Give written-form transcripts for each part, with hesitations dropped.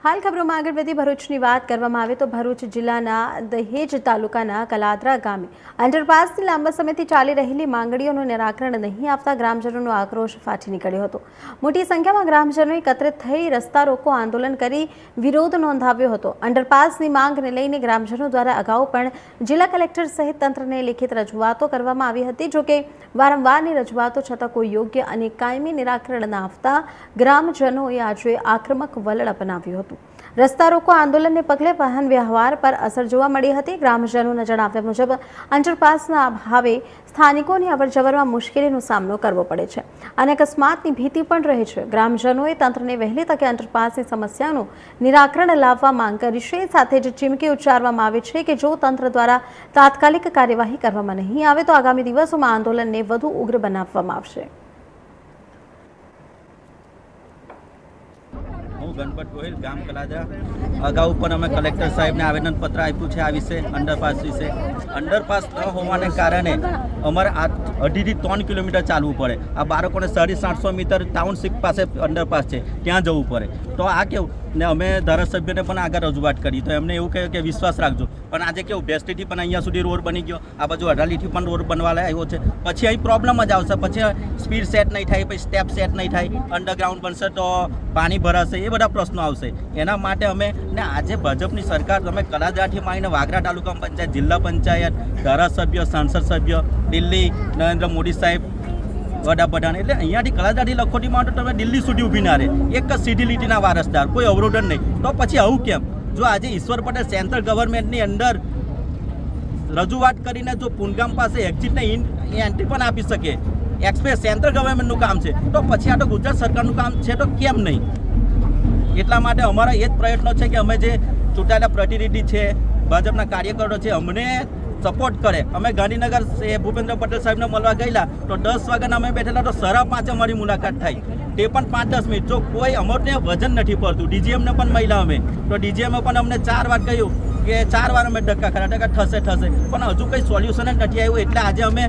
હાલ ખબરોમાં આગળ વધી ભરૂચની વાત કરવામાં આવે તો ભરૂચ જિલ્લાના દહેજ તાલુકાના કલાદરા ગામે અંડરપાસની લાંબા સમયથી ચાલી રહેલી માંગણીઓનું નિરાકરણ નહીં આપતા ગ્રામજનોનો આક્રોશ ફાટી નીકળ્યો હતો। મોટી સંખ્યામાં ગ્રામજનો એકત્રિત થઈ રસ્તા રોકો આંદોલન કરી વિરોધ નોંધાવ્યો હતો। અંડરપાસની માંગને લઈને ગ્રામજનો દ્વારા અગાઉ પણ જિલ્લા કલેક્ટર સહિત તંત્રને લેખિત રજૂઆતો કરવામાં આવી હતી। જોકે વારંવારની રજૂઆતો છતાં કોઈ યોગ્ય અને કાયમી નિરાકરણ ન આવતા ગ્રામજનોએ આજે આક્રમક વલણ અપનાવ્યું હતું। રસ્તા રોકો આંદોલનને પગલે વાહન વ્યવહાર પર અસર જોવા મળી હતી। ગ્રામજનોના જણાવ્યા મુજબ અંડરપાસના અભાવે સ્થાનિકોની અવરજવરમાં મુશ્કેલીનો સામનો કરવો પડે છે અને અકસ્માતની ભીતિ પણ રહે છે। ગ્રામજનોએ તંત્રને વહેલી તકે અંડરપાસની સમસ્યાનું નિરાકરણ લાવવા માંગ કરી છે। સાથે જ ચીમકી ઉચ્ચારવામાં આવે છે કે જો તંત્ર દ્વારા તાત્કાલિક કાર્યવાહી કરવામાં નહીં આવે તો આગામી દિવસોમાં આંદોલનને વધુ ઉગ્ર બનાવવામાં આવશે। गणपत गोहिल गाम कलादरा अगाऊ पर अमे कलेक्टर साहेब ने आवेदन पत्र आप्યું છે આ વિશે અંડરપાસ વિશે। અંડરપાસ ન હોવાને કારણે અમારે 2.5 થી 3 કિલોમીટર ચાલવું પડે। આ બાળકોને 750 મીટર ટાઉનશીપ પાસે અંડરપાસ છે ત્યાં જવું પડે। તો આ કેવું ને અમે ધારાસભ્યને પણ આગળ રજૂઆત કરી તો એમને એવું કહ્યું કે વિશ્વાસ રાખજો, પણ આજે કેવું બેસ્ટીથી પણ અહીંયા સુધી રોડ બની ગયો, આ બાજુ અડાલીથી પણ રોડ બનવા આવ્યો છે। પછી અહીં પ્રોબ્લેમ જ આવશે, પછી સ્પીડ સેટ નહીં થાય, પછી સ્ટેપ સેટ નહીં થાય, અંડરગ્રાઉન્ડ બનશે તો પાણી ભરાશે, એ બધા પ્રશ્નો આવશે। એના માટે અમે ને આજે ભાજપની સરકાર તમે કલાદરાથી માંડીને વાગરા તાલુકા પંચાયત, જિલ્લા પંચાયત, ધારાસભ્ય, સાંસદ સભ્ય, દિલ્હી નરેન્દ્ર મોદી સાહેબ વડાપ્રધાન, એટલે અહીંયાથી કલાદરાથી લખોટીમાં તો તમે દિલ્હી સુધી ઊભી ના રહે, એક જ સીધી લીટીના વારસદાર, કોઈ અવરોધન નહીં। તો પછી આવું કેમ? જો આજે ઈશ્વર પટેલ સેન્ટ્રલ ગવર્મેન્ટની અંદર રજૂઆત કરીને જો પુનગામ પાસે એક્ઝિટને એન્ટ્રી પણ આપી શકે, એક્સપ્રેસ સેન્ટ્રલ ગવર્મેન્ટનું કામ છે, તો પછી આ તો ગુજરાત સરકારનું કામ છે તો કેમ નહીં? એટલા માટે અમારા એ જ પ્રયત્નો છે કે અમે જે ચૂંટાયેલા પ્રતિનિધિ છે, ભાજપના કાર્યકરો છે, અમને સપોર્ટ કરે। અમે ગાંધીનગર ભૂપેન્દ્ર પટેલ સાહેબને મળવા ગયેલા તો 10 વાગ્યાના અમે બેઠેલા તો 5:30 અમારી મુલાકાત થઈ, તે પણ 5-10 મિનિટ। જો કોઈ અમને વજન નથી પડતું, ડીજીએમને પણ મળ્યા અમે તો ડીજીએમે પણ અમને 4 વાર કહ્યું કે 4 વાર અમે ધક્કા ખરા થશે, પણ હજુ કંઈ સોલ્યુશન જ નથી આવ્યું। એટલે આજે અમે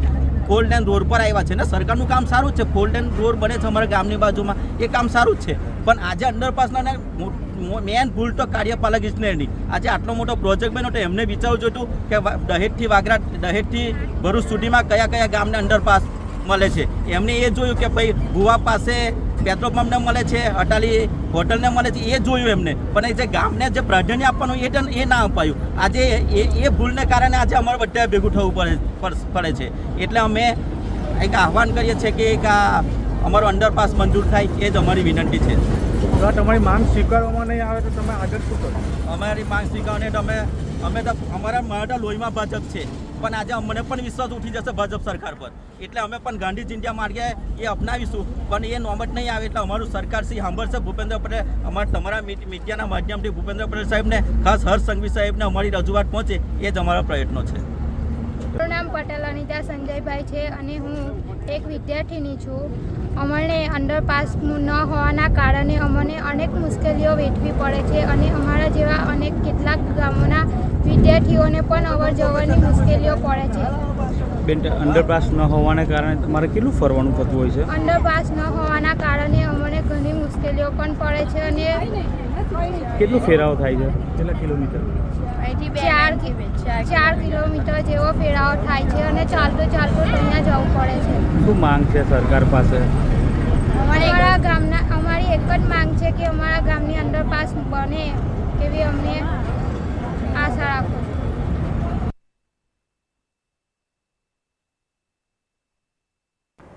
ફોલ્ડ એન્ડ રોડ પર આવ્યા છે ને સરકારનું કામ સારું છે, ફોલ્ડ એન્ડ રોડ બને છે અમારા ગામની બાજુમાં, એ કામ સારું જ છે, પણ આજે અંડરપાસના મેન ભૂલ તો કાર્યપાલક ઇજનેરની। આજે આટલો મોટો પ્રોજેક્ટ બન્યો તો એમને વિચારવું જોઈતું કે દહેજથી વાગરા, દહેજથી ભરૂચ સુધીમાં કયા કયા ગામને અંડરપાસ મળે છે। એમને એ જોયું કે ભાઈ ભુવા પાસે પેટ્રોલ પંપને મળે છે, અટાલી હોટલને મળે છે, એ જોયું એમને, પણ એ જે ગામને જે પ્રાધાન્ય આપવાનું એ ના અપાયું। આજે એ ભૂલને કારણે આજે અમારે બધા ભેગું થવું પડે છે। એટલે અમે એક આહવાન કરીએ છીએ કે એક અમારો અંડરપાસ મંજૂર થાય, એ જ અમારી વિનંતી છે। જો તમારી માંગ સ્વીકારવામાં નહીં આવે તો તમે આગળ શું કરો? અમારી માંગ સ્વીકારવાની તો અમે તો મારા લોહીમાં ભાજપ છે, પણ આજે અમને પણ વિશ્વાસ ઉઠી જશે ભાજપ સરકાર પર, એટલે અમે પણ ગાંધી ચિંધ્યા માર્ગે એ અપનાવીશું, પણ એ નોબત નહીં આવે એટલે અમારું સરકાર શ્રી સાંભળશે। ભૂપેન્દ્ર પટેલ તમારા મીડિયાના માધ્યમથી ભૂપેન્દ્ર પટેલ સાહેબને, ખાસ હર્ષ સંઘવી સાહેબને અમારી રજૂઆત પહોંચે, એ જ અમારા પ્રયત્નો છે। મારું નામ પટેલ અનિતા સંજયભાઈ છે અને હું એક વિદ્યાર્થીની છું। અમને અંડરપાસ ન હોવાના કારણે અમને અનેક મુશ્કેલીઓ વેઠવી પડે છે અને અમારા જેવા અનેક કેટલાક ગામોના વિદ્યાર્થીઓને પણ અવર જવરની મુશ્કેલીઓ પડે છે। બેન, અંડરપાસ ન હોવાને કારણે તમારે કેટલું ફરવાનું થતું હોય છે? અંડરપાસ ન હોવાના કારણે અમને ઘણી મુશ્કેલીઓ પણ પડે છે અને કેટલું ફેરાવો થાય છે? કેટલા કિલોમીટર? 4 કિલોમીટર જેવો ફેરાવો થાય છે અને ચાલતું અહીંયા જવું પડે છે। શું માંગ છે સરકાર પાસે? અમારી એક જ માંગ છે કે અમારા ગામની અંડરપાસ બને એવી અમને